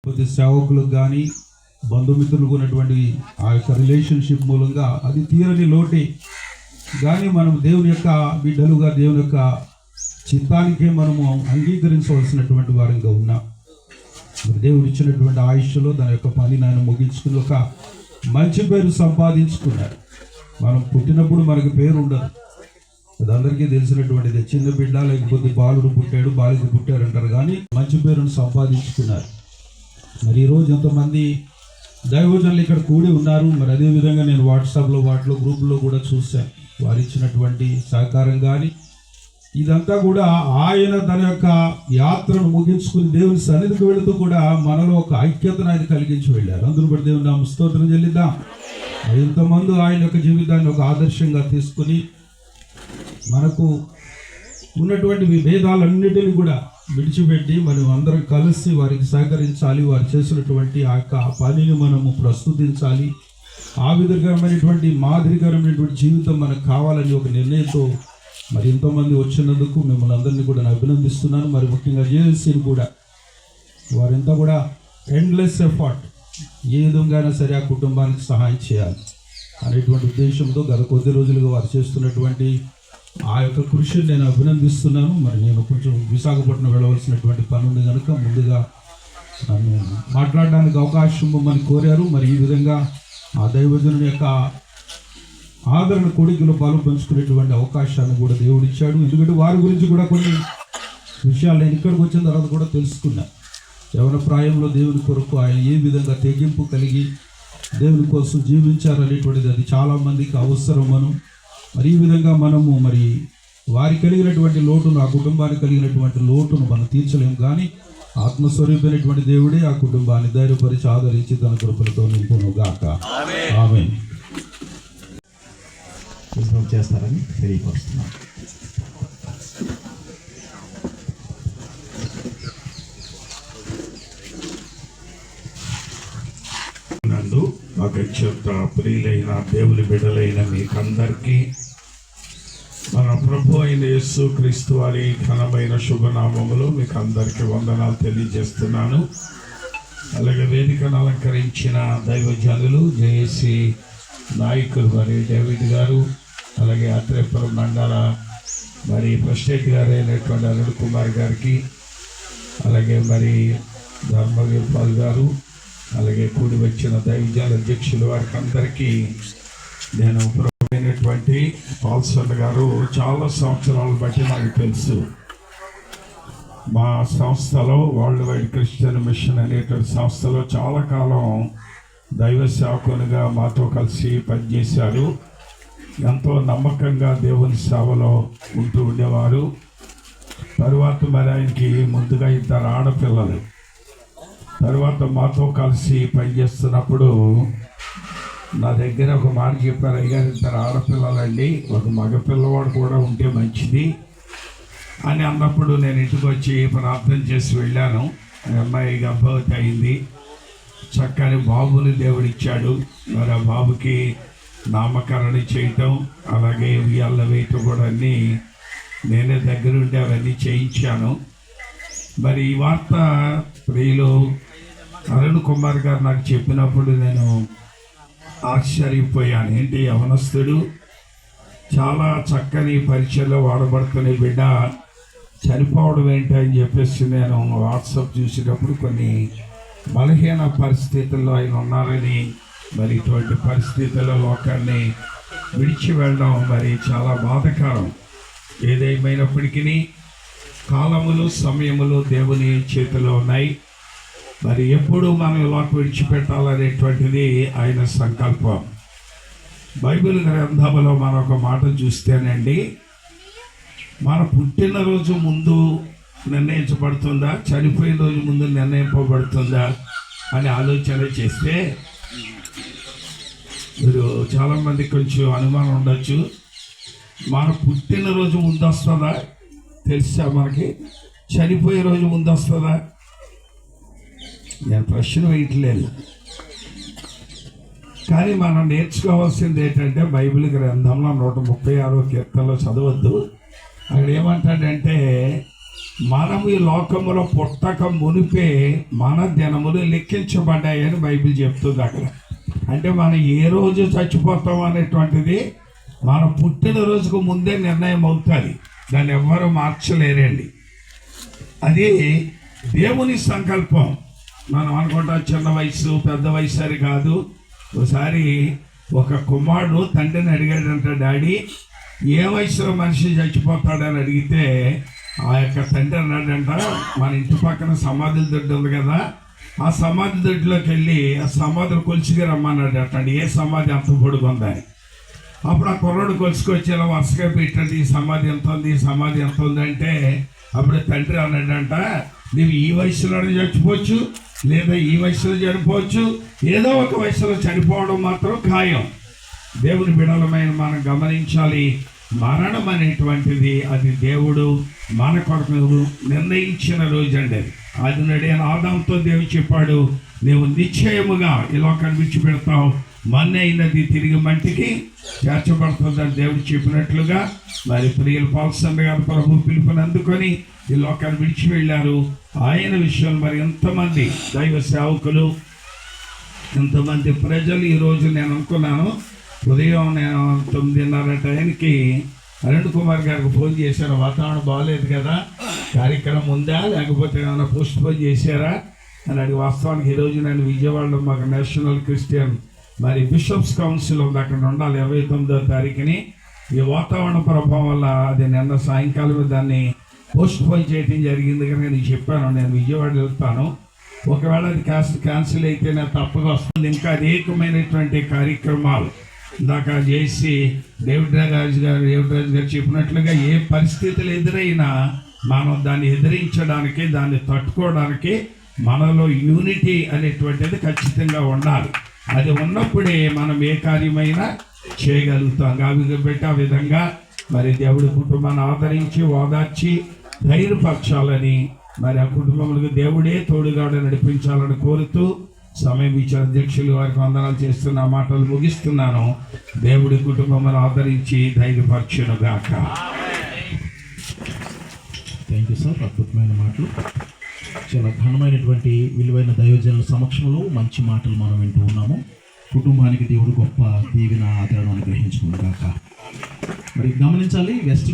ప్రతి సేవకులకు కానీ బంధుమిత్రులకు ఉన్నటువంటి ఆ యొక్క రిలేషన్షిప్ మూలంగా అది తీరని లోటే. కానీ మనం దేవుని యొక్క బిడ్డలుగా దేవుని యొక్క చిత్తానికే మనము అంగీకరించవలసినటువంటి వారంగా ఉన్నాం. మరి దేవుడు ఇచ్చినటువంటి ఆయుష్లో దాని యొక్క పనిని ఆయన ముగించుకుని ఒక మంచి పేరు సంపాదించుకున్నారు. మనం పుట్టినప్పుడు మనకి పేరు ఉండదు, అది అందరికీ తెలిసినటువంటిది. చిన్న బిడ్డ లేకపోతే బాలుడు పుట్టాడు, బాలిక పుట్టారు అంటారు, కానీ మంచి పేరును సంపాదించుకున్నారు. మరి ఈరోజు ఎంతమంది దైవజనులు ఇక్కడ కూడి ఉన్నారు. మరి అదేవిధంగా నేను వాట్సాప్లో వాటిలో గ్రూపుల్లో కూడా చూశాను. వారు ఇచ్చినటువంటి సహకారం కానీ ఇదంతా కూడా ఆయన తన యొక్క యాత్రను ముగించుకుని దేవుని సన్నిధికి వెళుతూ కూడా మనలో ఒక ఐక్యతను ఆయన కలిగించి వెళ్ళారు. అందులో బట్టి దేవుని నామమునకు స్తోత్రం చెల్లిద్దాం. ఇంతమంది ఆయన యొక్క జీవితాన్ని ఒక ఆదర్శంగా తీసుకుని మనకు ఉన్నటువంటి విభేదాలన్నిటిని కూడా విడిచిపెట్టి మనం అందరం కలిసి వారికి సహకరించాలి. వారు చేసినటువంటి ఆ యొక్క పనిని మనము ప్రస్తుతించాలి. ఆ విధకరమైనటువంటి మాదిరికరమైనటువంటి జీవితం మనకు కావాలని ఒక నిర్ణయంతో మరి ఎంతోమంది వచ్చినందుకు మిమ్మల్ని అందరినీ కూడా నేను అభినందిస్తున్నాను. మరి ముఖ్యంగా జేఎల్సీని కూడా వారంతా కూడా ఎండ్లెస్ ఎఫర్ట్, ఏ విధంగా అయినా సరే ఆ కుటుంబానికి సహాయం చేయాలి అనేటువంటి ఉద్దేశంతో గత కొద్ది రోజులుగా వారు చేస్తున్నటువంటి ఆ యొక్క కృషిని నేను అభినందిస్తున్నాను. మరి నేను కొంచెం విశాఖపట్నం వెళ్ళవలసినటువంటి పని ఉంది కనుక ముందుగా నన్ను మాట్లాడడానికి అవకాశం ఇవ్వమని కోరారు. మరి ఈ విధంగా ఆ దైవజనుని యొక్క ఆదరణ కొడుకులు పాలు పంచుకునేటువంటి అవకాశాన్ని కూడా దేవుడు ఇచ్చాడు. ఎందుకంటే వారి గురించి కూడా కొన్ని విషయాలు నేను ఇక్కడికి వచ్చిన తర్వాత కూడా తెలుసుకున్నా. యవన ప్రాయంలో దేవుని కొరకు ఆయన ఏ విధంగా తెగింపు కలిగి దేవుని కోసం జీవించారనేటువంటిది అది చాలామందికి అవసరం. మరి ఈ విధంగా మనము మరి వారికి కలిగినటువంటి లోటును, ఆ కుటుంబానికి కలిగినటువంటి లోటును మనం తీర్చలేము. కానీ ఆత్మస్వరూపమైనటువంటి దేవుడే ఆ కుటుంబాన్ని ధైర్యపరిచి ఆదరించి తన కృపలతో నింపును గాక. ఆమేన్. చేస్తారని తెలియపరుస్తున్నాను. నందు అత్యంత ప్రియులైన దేవుని బిడ్డలైన మీకందరికీ మన ప్రభు అయిన యేసు క్రీస్తు వారి ఘనమైన శుభనామములో మీకు అందరికీ వందనాలు తెలియజేస్తున్నాను. అలాగే వేదికను అలంకరించిన దైవజనులు జేఏసీ నాయకులు మరి డేవిడ్ గారు, అలాగే అత్రేపురం మండల మరి ప్రెసిడెంట్ గారు అయినటువంటి అరుణ్ కుమార్ గారికి, అలాగే మరి ధర్మవీర్పాల్ గారు, అలాగే కూడి వచ్చిన దైవజనుల అధ్యక్షులు వారికి అందరికీ నేను అయినటువంటి పాల్సన్ గారు చాలా సంవత్సరాలు బట్టి నాకు తెలుసు. మా సంస్థలో వరల్డ్ వైడ్ క్రిస్టియన్ మిషన్ అనేటువంటి సంస్థలో చాలా కాలం దైవ సేవకునిగా మాతో కలిసి పనిచేశారు. ఎంతో నమ్మకంగా దేవుని సేవలో ఉంటూ ఉండేవారు. తరువాత మరి ఆయనకి ముందుగా 2 ఆడపిల్లలు. తర్వాత మాతో కలిసి పనిచేస్తున్నప్పుడు నా దగ్గర ఒక మాట చెప్పారు, అయ్యారు 2 ఆడపిల్లలండి, ఒక మగపిల్లవాడు కూడా ఉంటే మంచిది అని అన్నప్పుడు నేను ఇంటికి వచ్చి ప్రార్థన చేసి వెళ్ళాను. అమ్మాయి గర్భవతి అయింది, చక్కని బాబుని దేవుడిచ్చాడు. మరి ఆ బాబుకి నామకరణ చేయటం, అలాగే ఉయ్యాల వేయటం కూడా అన్నీ నేనే దగ్గరుండి అవన్నీ చేయించాను. మరి ఈ వార్త ప్రియులు అరుణ్ కుమార్ గారు నాకు చెప్పినప్పుడు నేను ఆశ్చర్యపోయాను. ఏంటి యవనస్తుడు, చాలా చక్కని పరీక్షల్లో వాడబడుతున్న బిడ్డ చనిపోవడం ఏంటి అని చెప్పేసి నేను వాట్సాప్ చూసేటప్పుడు కొన్ని బలహీన పరిస్థితుల్లో ఆయన ఉన్నారని, మరి ఇటువంటి పరిస్థితుల్లో లోకాన్ని విడిచి వెళ్ళడం మరి చాలా బాధాకరం. ఏదేమైనప్పటికీ కాలములు సమయములు దేవుని చేతిలో ఉన్నాయి. మరి ఎప్పుడు మనం లోక విడిచిపెట్టాలనేటువంటిది ఆయన సంకల్పం. బైబిల్ గ్రంథంలో మనం ఒక మాట చూస్తేనండి, మన పుట్టినరోజు ముందు నిర్ణయించబడుతుందా, చనిపోయిన రోజు ముందు నిర్ణయింపబడుతుందా అని ఆలోచన చేస్తే మీరు చాలామంది కొంచెం అనుమానం ఉండొచ్చు. మన పుట్టినరోజు ముందు వస్తుందా తెలుసా, మనకి చనిపోయే రోజు ముందు వస్తుందా? నేను ప్రశ్న వేయట్లేదు. కానీ మనం నేర్చుకోవాల్సింది ఏంటంటే బైబిల్ గ్రంథంలో 136వ కీర్తనలో చదవద్దు. అక్కడ ఏమంటాడంటే మనము ఈ లోకములో పుట్టక మునిపే మన దినములు లెక్కించబడ్డాయని బైబిల్ చెప్తుంది అక్కడ. అంటే మనం ఏ రోజు చచ్చిపోతాం అనేటువంటిది మన పుట్టిన రోజుకు ముందే నిర్ణయం అవుతుంది. దాన్ని ఎవ్వరూ మార్చలేరండి. అది దేవుని సంకల్పం. మనం అనుకుంటా చిన్న వయసు పెద్ద వయసు అని కాదు. ఒకసారి ఒక కుమారుడు తండ్రిని అడిగాడంట, డాడీ ఏ వయసులో మనిషి చచ్చిపోతాడని అడిగితే ఆ యొక్క తండ్రి అన్నాడంట, మన ఇంటి పక్కన సమాధుల దొడ్డి ఉంది కదా, ఆ సమాధి దొడ్డిలోకి వెళ్ళి ఆ సమాధులు కొలిసిగా రమ్మన్నాడు అట్టండి, ఏ సమాధి అంత పొడుగుందని. అప్పుడు ఆ కుర్రాడు కొలుసుకొచ్చి ఇలా వరుసగా పెట్టండి, ఈ సమాధి ఎంత ఉంది, ఈ సమాధి ఎంత ఉంది అంటే అప్పుడు తండ్రి అన్నాడంట, నువ్వు ఈ వయసులోనే చచ్చిపోవచ్చు, లేదా ఈ వయసులో చనిపోవచ్చు, ఏదో ఒక వయసులో చనిపోవడం మాత్రం ఖాయం. దేవుని బిడలమైన మనం గమనించాలి, మరణం అనేటువంటిది అది దేవుడు మన కొరకు నిర్ణయించిన రోజు అండి. అది నడిన ఆదాంతో దేవుడు చెప్పాడు, నీవు నిశ్చయముగా ఈ లోకాన్ని విడిచిపెడతావు, మన్ను అయినది తిరిగి మంటికి చేర్చబడుతుందని దేవుడు చెప్పినట్లుగా మరి ప్రియులు పాల్సండ్ గారు ప్రభు పిలుపుని అందుకొని ఈ లోకాన్ని విడిచి వెళ్ళారు. ఆయన విషయంలో మరి ఎంతమంది దైవ సేవకులు, ఎంతమంది ప్రజలు ఈరోజు నేను అనుకున్నాను, ఉదయం నేను 9:30 టైంకి అరుణ్ కుమార్ గారికి ఫోన్ చేశాను, వాతావరణం బాగాలేదు కదా, కార్యక్రమం ఉందా లేకపోతే ఏమైనా పోస్ట్ పోన్ చేశారా అని అడిగి, వాస్తవానికి ఈరోజు నేను విజయవాడలో మాకు నేషనల్ క్రిస్టియన్ మరి బిషప్స్ కౌన్సిల్ ఉంది, అక్కడ ఉండాలి 29వ తారీఖుని. ఈ వాతావరణ ప్రభావం వల్ల అది నిన్న సాయంకాలం దాన్ని పోస్ట్ పోన్ చేయడం జరిగింది కనుక నేను చెప్పాను నేను విజయవాడ వెళ్తాను, ఒకవేళ అది క్యాన్సిల్ అయితే నేను తప్పగా వస్తుంది. ఇంకా అనేకమైనటువంటి కార్యక్రమాలు ఇందాక చేసి డేవిడ్ రాజు గారు చెప్పినట్లుగా ఏ పరిస్థితులు ఎదురైనా మనం దాన్ని ఎదిరించడానికి, దాన్ని తట్టుకోవడానికి మనలో యూనిటీ అనేటువంటిది ఖచ్చితంగా ఉండాలి. అది ఉన్నప్పుడే మనం ఏ కార్యమైనా చేయగలుగుతాం. కాబట్టి ఆ విధంగా మరి దేవుడి కుటుంబాన్ని ఆదరించి ఓదార్చి ధైర్యపరచాలని, మరి ఆ కుటుంబములకు దేవుడే తోడుగా నడిపించాలని కోరుతూ సమయం ఇచ్చిన అధ్యక్షులు వారికి వందనాలు చేస్తున్న మాటలు ముగిస్తున్నాను. దేవుడి కుటుంబమును ఆదరించి ధైర్యపరచును గాక. థ్యాంక్ యూ సార్, అద్భుతమైన మాటలు. చాలా ఘనమైనటువంటి విలువైన దైవజనుల సమక్షంలో మంచి మాటలు మనం వింటూ ఉన్నాము. కుటుంబానికి దేవుడు గొప్ప దీవెన ఆదరణ అనుగ్రహించుకును గాక. మరి గమనించాలి, వెస్ట్